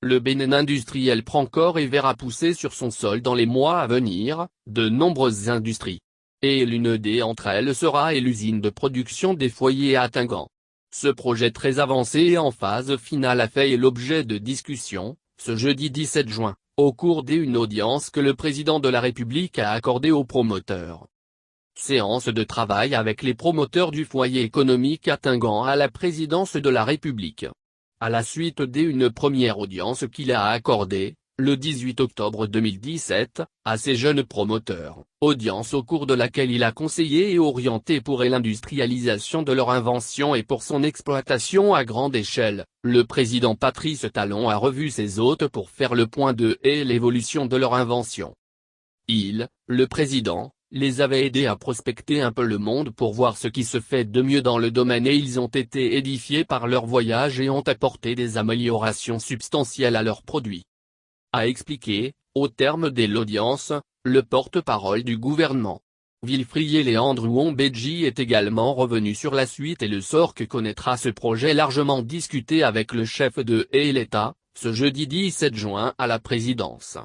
le Bénin industriel prend corps et verra pousser sur son sol dans les mois à venir, de nombreuses industries. Et l'une d'entre elles sera l'usine de production des foyers à Tingan. Ce projet très avancé et en phase finale a fait l'objet de discussions, ce jeudi 17 juin, au cours d'une audience que le président de la République a accordée aux promoteurs. Séance de travail avec les promoteurs du foyer économique à Tingan à la présidence de la République. À la suite d'une première audience qu'il a accordée, le 18 octobre 2017, à ces jeunes promoteurs, audience au cours de laquelle il a conseillé et orienté pour l'industrialisation de leur invention et pour son exploitation à grande échelle, le président Patrice Talon a revu ses hôtes pour faire le point de l'évolution de leur invention. Le président, les avait aidés à prospecter un peu le monde pour voir ce qui se fait de mieux dans le domaine et ils ont été édifiés par leur voyage et ont apporté des améliorations substantielles à leurs produits. A expliqué, au terme de l'audience, le porte-parole du gouvernement. Wilfried Léandre Ouambédji est également revenu sur la suite et le sort que connaîtra ce projet largement discuté avec le chef de l'État, ce jeudi 17 juin à la présidence.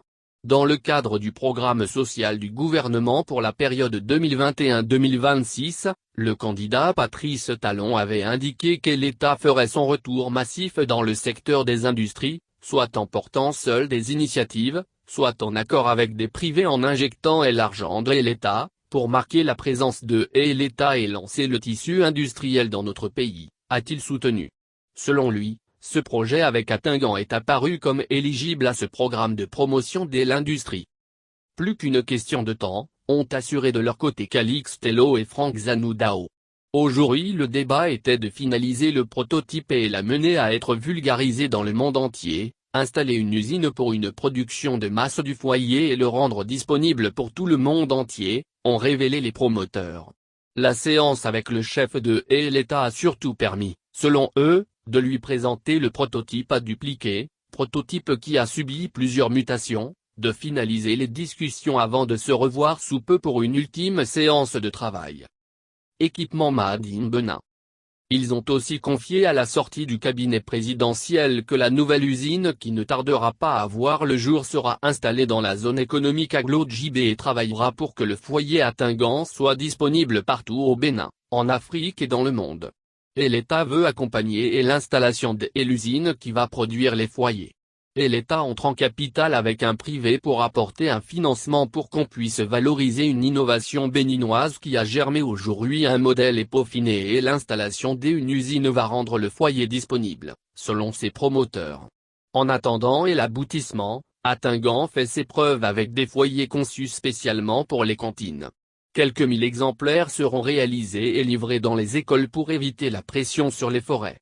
Dans le cadre du programme social du gouvernement pour la période 2021-2026, le candidat Patrice Talon avait indiqué que l'État ferait son retour massif dans le secteur des industries, soit en portant seul des initiatives, soit en accord avec des privés en injectant l'argent de l'État, pour marquer la présence de l'État et lancer le tissu industriel dans notre pays, a-t-il soutenu. Selon lui, ce projet avec Tingan est apparu comme éligible à ce programme de promotion de l'industrie. Plus qu'une question de temps, ont assuré de leur côté Calix Tello et Franck Zanoudao. Aujourd'hui le débat était de finaliser le prototype et la mener à être vulgarisé dans le monde entier, installer une usine pour une production de masse du foyer et le rendre disponible pour tout le monde entier, ont révélé les promoteurs. La séance avec le chef de l'État a surtout permis, selon eux, de lui présenter le prototype à dupliquer, prototype qui a subi plusieurs mutations, de finaliser les discussions avant de se revoir sous peu pour une ultime séance de travail. Équipement Made in Benin. Ils ont aussi confié à la sortie du cabinet présidentiel que la nouvelle usine qui ne tardera pas à voir le jour sera installée dans la zone économique Aglo-JB et travaillera pour que le foyer à Tingan soit disponible partout au Bénin, en Afrique et dans le monde. Et l'État veut accompagner l'installation de l'usine qui va produire les foyers. Et l'État entre en capital avec un privé pour apporter un financement pour qu'on puisse valoriser une innovation béninoise qui a germé aujourd'hui un modèle et peaufiné et l'installation d'une usine va rendre le foyer disponible, selon ses promoteurs. En attendant l'aboutissement, Tingan fait ses preuves avec des foyers conçus spécialement pour les cantines. Quelques 1000 exemplaires seront réalisés et livrés dans les écoles pour éviter la pression sur les forêts.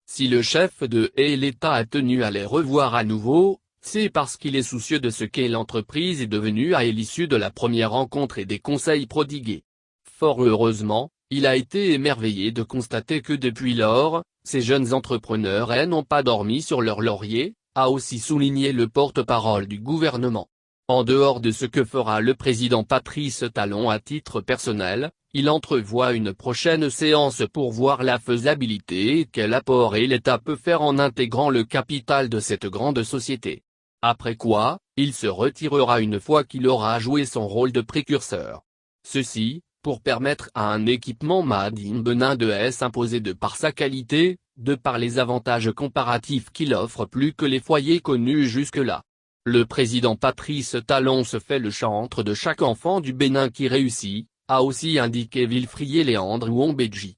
Si le chef de l'État a tenu à les revoir à nouveau, c'est parce qu'il est soucieux de ce qu'est l'entreprise est devenue à l'issue de la première rencontre et des conseils prodigués. Fort heureusement, il a été émerveillé de constater que depuis lors, ces jeunes entrepreneurs n'ont pas dormi sur leur laurier, a aussi souligné le porte-parole du gouvernement. En dehors de ce que fera le président Patrice Talon à titre personnel, il entrevoit une prochaine séance pour voir la faisabilité et quel apport l'État peut faire en intégrant le capital de cette grande société. Après quoi, il se retirera une fois qu'il aura joué son rôle de précurseur. Ceci, pour permettre à un équipement Made in Benin de s'imposer de par sa qualité, de par les avantages comparatifs qu'il offre plus que les foyers connus jusque-là. Le président Patrice Talon se fait le chantre de chaque enfant du Bénin qui réussit, a aussi indiqué Wilfried Léandre Ouambédji.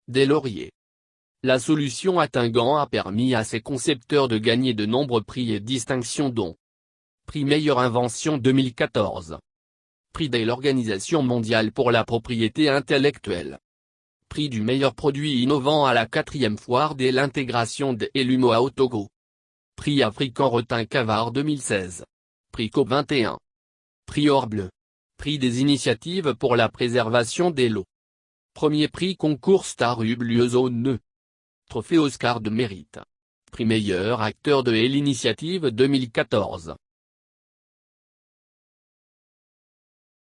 Des lauriers. La solution à Tingan a permis à ses concepteurs de gagner de nombreux prix et distinctions dont Prix Meilleure Invention 2014. Prix de l'Organisation mondiale pour la propriété intellectuelle. Prix du meilleur produit innovant à la 4e foire de l'intégration de l'UMOA au Togo. Prix African Retin Cavard 2016. Prix COP21. Prix Or Bleu. Prix des initiatives pour la préservation des lots. Premier prix concours Star Zone. Trophée Oscar de mérite. Prix meilleur acteur de l'initiative 2014.